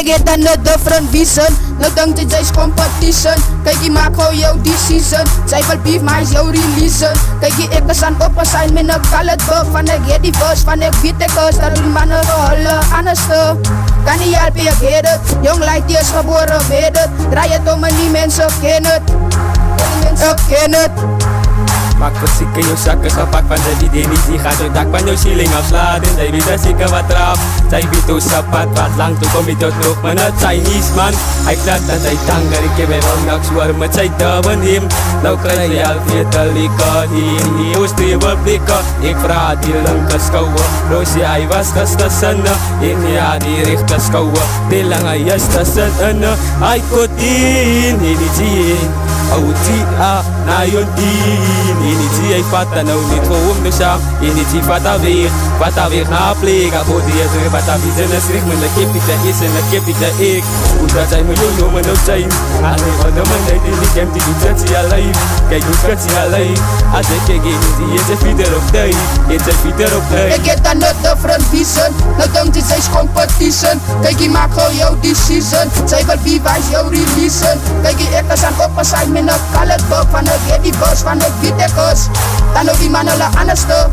get another different vision. Nou dink dit jy's competition. Kykie maak gou jou decision. Sy wil beef, maar is jou religion. Kykie ek is aan op assign met 'n colored book. Van ek get die verse, van ek weet ek is. Dat doen manne hulle anderste. Kan nie help jy get it. Jong like die is gebore weet het. Draai het om en die mense ken het. Ek ken het. Maak verziek in jou zakken, gepak van de identity. Gaat jou dak van jouw ceiling afslaan. En zij weet dat zeker wat trap. Zij weet hoe sapat wat lang toe kom je tot nog. Maar het Chinese man. Hij klapt aan zijn tang. Dat ik heb hem al nachts waar met zijn duwen hem. Nou krijg je al veel te likken. Hier, hoe streven blikken. Ik vraag die lange schouwen. Roosje, hij was tussen. En ja, die rechte schouwen. Die lange jas tussen. Hij komt in die zien. Autia na yon din. Initi ay fata nou niet gewoon de sham. Initi fata weer na plega. Bodi is er fata vizen en schrik. Men de kipita is en de kipita ik. Hoe dat zijn miljoen noemen ook zijn. Alleen van de man die die kent die doet dat ze alive. Kijk hoe dat ze alive. Als ik kijk initi is een fieder op day. It's a fieder op day. Ik get another different vision. Nou dink dit jy's competition. Kykie maak gou jou decision. Sy wil beef, hy's jou religion. Kykie ek is aan op assign met 'n colored book. Van ek get die verse, van ek weet ek is. Dan nou die man hulle anderste.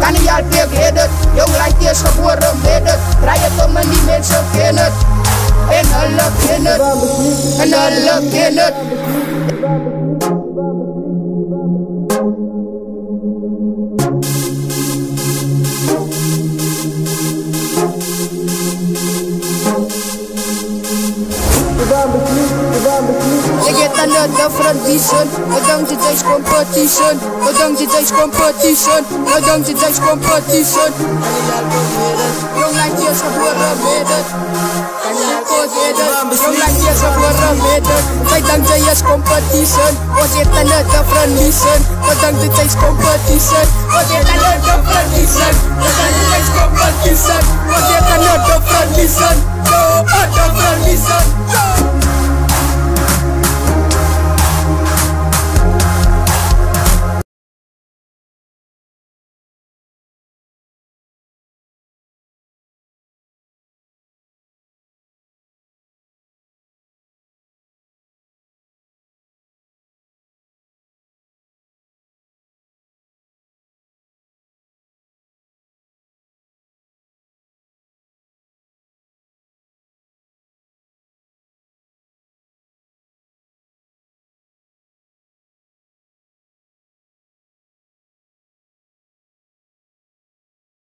Kan nie help jy get it. Jong like die is gebore weet het. Draai het om en die mense ken het. En hulle ken het. En hulle ken het. Ik get another different vision. Nou dink dit jy's competition. Nou dink dit jy's competition. Nou dink dit jy's competition. Jong like die is gebore weet het. Jong like die is gebore weet het. Sy dink jy is competition. Ons het another different vision. Nou dink dit jy's competition. Ons het another different vision. Nou dink dit jy's competition. Ons het another different vision. No, different vision.